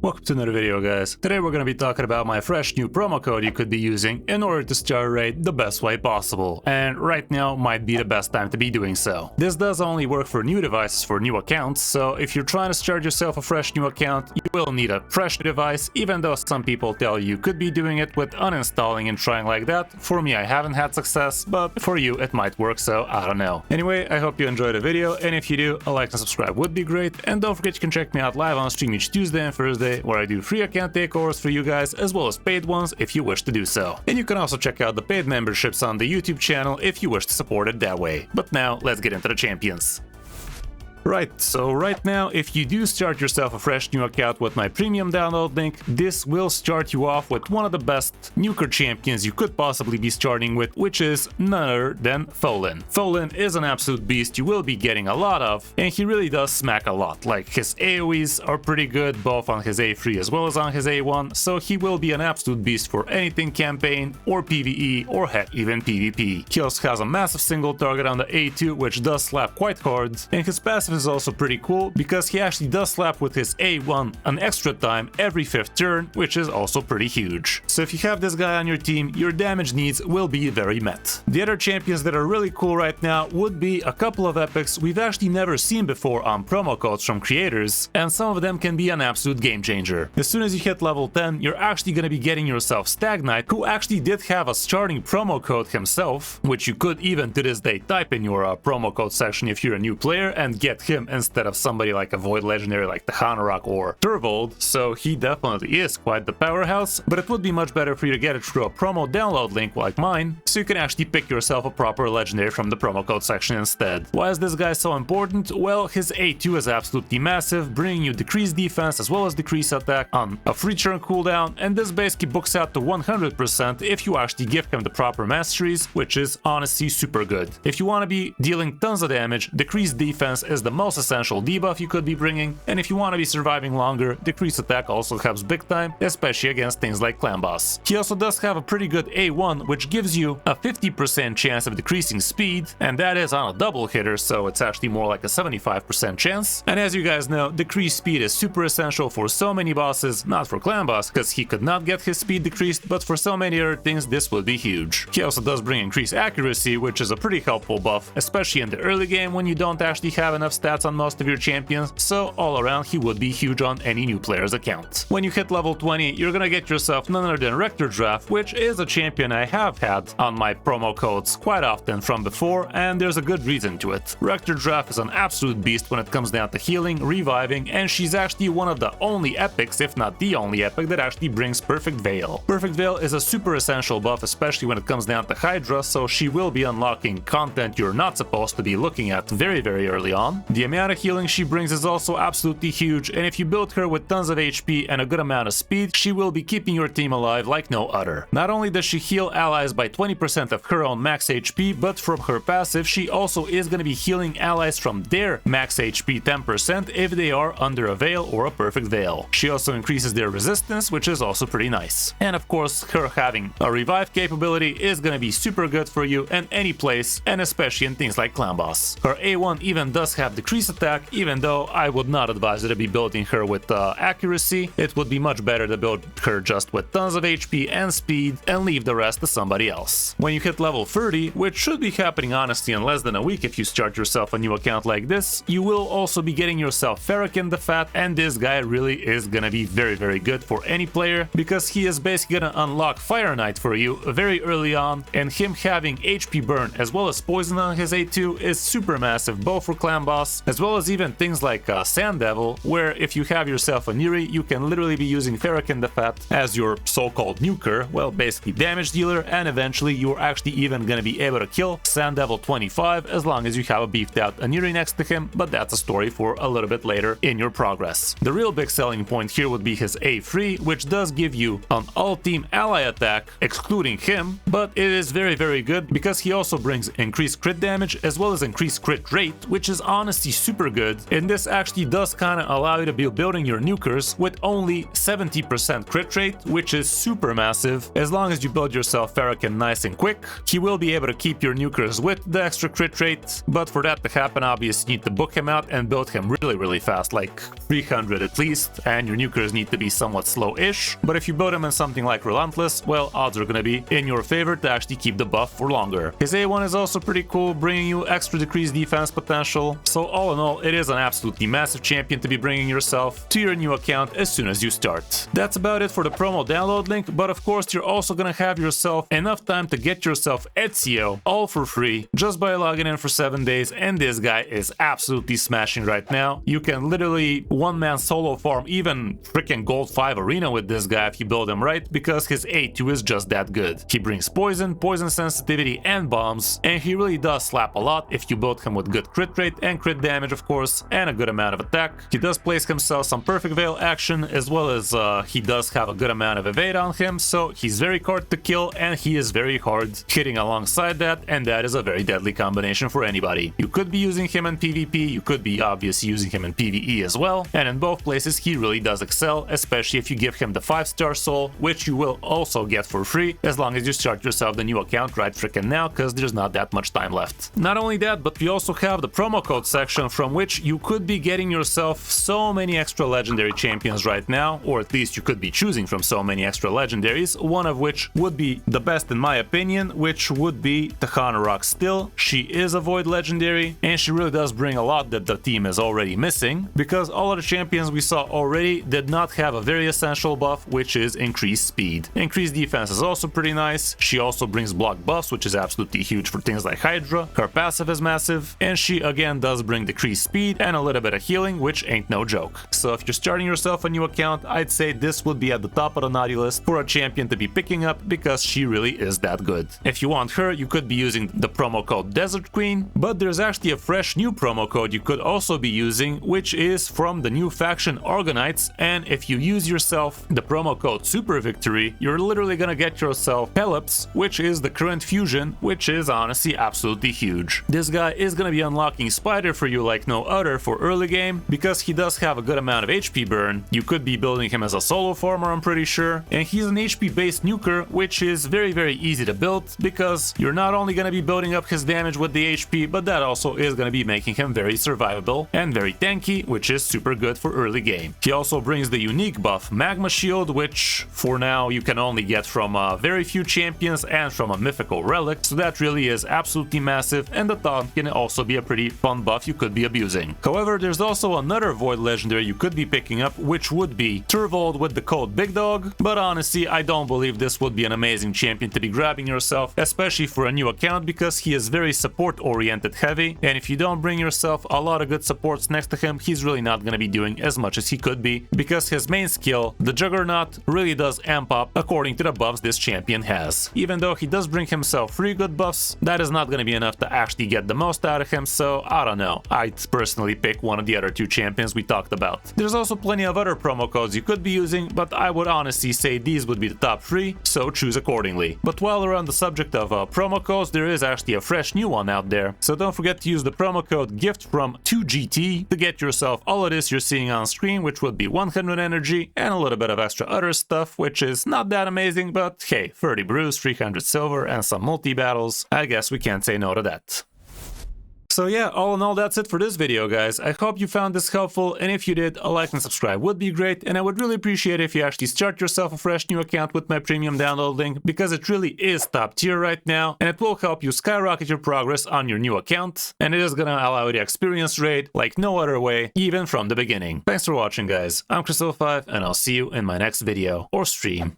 Welcome to another video, guys. Today we're going to be talking about my fresh new promo code you could be using in order to start a raid the best way possible. And right now might be the best time to be doing so. This does only work for new devices for new accounts, so if you're trying to start yourself a fresh new account, you will need a fresh device, even though some people tell you could be doing it with uninstalling and trying like that. For me, I haven't had success, but for you it might work, so I don't know. Anyway, I hope you enjoyed the video, and if you do, a like and subscribe would be great. And don't forget you can check me out live on stream each Tuesday and Thursday, where I do free account takeovers for you guys, as well as paid ones if you wish to do so. And you can also check out the paid memberships on the YouTube channel if you wish to support it that way. But now, let's get into the champions. Right, so right now, if you do start yourself a fresh new account with my premium download link, this will start you off with one of the best nuker champions you could possibly be starting with, which is none other than Folin. Folin is an absolute beast you will be getting a lot of, and he really does smack a lot. Like, his AoEs are pretty good, both on his A3 as well as on his A1, so he will be an absolute beast for anything campaign, or PvE, or heck, even PvP. He also has a massive single target on the A2, which does slap quite hard, and his passive is also pretty cool because he actually does slap with his A1 an extra time every 5th turn, which is also pretty huge. So if you have this guy on your team, your damage needs will be very met. The other champions that are really cool right now would be a couple of epics we've actually never seen before on promo codes from creators, and some of them can be an absolute game changer. As soon as you hit level 10, you're actually going to be getting yourself Stag Knight, who actually did have a starting promo code himself, which you could even to this day type in your promo code section if you're a new player and get him instead of somebody like a Void Legendary like the Hanorok or Turvold, so he definitely is quite the powerhouse, but it would be much better for you to get it through a promo download link like mine, so you can actually pick yourself a proper Legendary from the promo code section instead. Why is this guy so important? Well, his A2 is absolutely massive, bringing you decreased defense as well as decreased attack on a free turn cooldown, and this basically books out to 100% if you actually give him the proper masteries, which is honestly super good. If you want to be dealing tons of damage, decreased defense is the most essential debuff you could be bringing, and if you want to be surviving longer, decreased attack also helps big time, especially against things like Clan Boss. He also does have a pretty good A1, which gives you a 50% chance of decreasing speed, and that is on a double hitter, so it's actually more like a 75% chance. And as you guys know, decreased speed is super essential for so many bosses, not for Clan Boss, because he could not get his speed decreased, but for so many other things this would be huge. He also does bring increased accuracy, which is a pretty helpful buff, especially in the early game when you don't actually have enough stats on most of your champions, so all around he would be huge on any new player's account. When you hit level 20, you're gonna get yourself none other than Rector Draft, which is a champion I have had on my promo codes quite often from before, and there's a good reason to it. Rector Draft is an absolute beast when it comes down to healing, reviving, and she's actually one of the only epics, if not the only epic, that actually brings Perfect Veil. Perfect Veil is a super essential buff, especially when it comes down to Hydra, so she will be unlocking content you're not supposed to be looking at very early on. The amount of healing she brings is also absolutely huge, and if you build her with tons of HP and a good amount of speed, she will be keeping your team alive like no other. Not only does she heal allies by 20% of her own max HP, but from her passive she also is going to be healing allies from their max HP 10% if they are under a veil or a perfect veil. She also increases their resistance, which is also pretty nice. And of course, her having a revive capability is going to be super good for you in any place, and especially in things like Clan Boss. Her A1 even does have decreased attack, even though I would not advise you to be building her with accuracy. It would be much better to build her just with tons of HP and speed and leave the rest to somebody else. When you hit level 30, which should be happening honestly in less than a week if you start yourself a new account like this, you will also be getting yourself Ferrican the Fat, and this guy really is gonna be very good for any player, because he is basically gonna unlock Fire Knight for you very early on, and him having HP burn as well as poison on his A2 is super massive, both for Clan Boss as well as even things like Sand Devil, where if you have yourself a Neri, you can literally be using Ferrican the Fat as your so-called nuker, well, basically damage dealer, and eventually you're actually even gonna be able to kill Sand Devil 25 as long as you have a beefed out Neri next to him, but that's a story for a little bit later in your progress. The real big selling point here would be his A3, which does give you an all-team ally attack, excluding him, but it is very good because he also brings increased crit damage as well as increased crit rate, which is honestly honestly super good, and this actually does kind of allow you to be building your nukers with only 70% crit rate, which is super massive. As long as you build yourself Farrakhan nice and quick, he will be able to keep your nukers with the extra crit rate, but for that to happen, obviously you need to book him out and build him really fast, like 300 at least, and your nukers need to be somewhat slow-ish. But if you build him in something like Relentless, well, odds are gonna be in your favor to actually keep the buff for longer. His A1 is also pretty cool, bringing you extra decreased defense potential. So all in all, it is an absolutely massive champion to be bringing yourself to your new account as soon as you start. That's about it for the promo download link, but of course you're also gonna have yourself enough time to get yourself Ezio all for free just by logging in for 7 days, and this guy is absolutely smashing right now. You can literally one-man solo farm even freaking Gold 5 Arena with this guy if you build him right, because his A2 is just that good. He brings poison sensitivity, and bombs, and he really does slap a lot if you build him with good crit rate and crit damage, of course, and a good amount of attack. He does place himself some perfect veil action, as well as he does have a good amount of evade on him, so he's very hard to kill, and he is very hard hitting alongside that, and that is a very deadly combination for anybody. You could be using him in PvP, you could be obviously using him in PvE as well, and in both places he really does excel, especially if you give him the 5-star soul, which you will also get for free as long as you start yourself the new account right freaking now, because there's not that much time left. Not only that, but we also have the promo code section from which you could be getting yourself so many extra legendary champions right now, or at least you could be choosing from so many extra legendaries, one of which would be the best in my opinion, which would be Tahana Rock Still. She is a void legendary, and she really does bring a lot that the team is already missing, because all of the champions we saw already did not have a very essential buff, which is increased speed. Increased defense is also pretty nice. She also brings block buffs, which is absolutely huge for things like Hydra. Her passive is massive, and she again does bring decreased speed and a little bit of healing, which ain't no joke. So if you're starting yourself a new account, I'd say this would be at the top of the naughty list for a champion to be picking up, because she really is that good. If you want her, you could be using the promo code Desert Queen, but there's actually a fresh new promo code you could also be using, which is from the new faction Organites, and if you use yourself the promo code Super Victory, you're literally gonna get yourself Pelops, which is the current fusion, which is honestly absolutely huge. This guy is gonna be unlocking Spider for you like no other for early game, because he does have a good amount of HP burn. You could be building him as a solo farmer, I'm pretty sure, and he's an HP based nuker, which is very easy to build, because you're not only gonna be building up his damage with the HP, but that also is gonna be making him very survivable and very tanky, which is super good for early game. He also brings the unique buff Magma Shield, which for now you can only get from very few champions and from a mythical relic, so that really is absolutely massive, and the taunt can also be a pretty fun buff you could be abusing. However, there's also another void legendary you could be picking up, which would be Turvold with the code Big Dog, but honestly I don't believe this would be an amazing champion to be grabbing yourself, especially for a new account, because he is very support oriented heavy, and if you don't bring yourself a lot of good supports next to him, he's really not going to be doing as much as he could be, because his main skill, the Juggernaut, really does amp up according to the buffs this champion has. Even though he does bring himself 3 good buffs, that is not going to be enough to actually get the most out of him, so I don't know. I'd personally pick one of the other 2 champions we talked about. There's also plenty of other promo codes you could be using, but I would honestly say these would be the top 3, so choose accordingly. But while we're on the subject of promo codes, there is actually a fresh new one out there, so don't forget to use the promo code GIFT from 2GT to get yourself all of this you're seeing on screen, which would be 100 energy and a little bit of extra other stuff, which is not that amazing, but hey, 30 brews, 300 silver, and some multi-battles. I guess we can't say no to that. So yeah, all in all, that's it for this video, guys. I hope you found this helpful, and if you did, a like and subscribe would be great, and I would really appreciate it if you actually start yourself a fresh new account with my premium download link, because it really is top tier right now, and it will help you skyrocket your progress on your new account, and it is gonna allow you to experience raid like no other way, even from the beginning. Thanks for watching, guys. I'm Crystal5, and I'll see you in my next video or stream.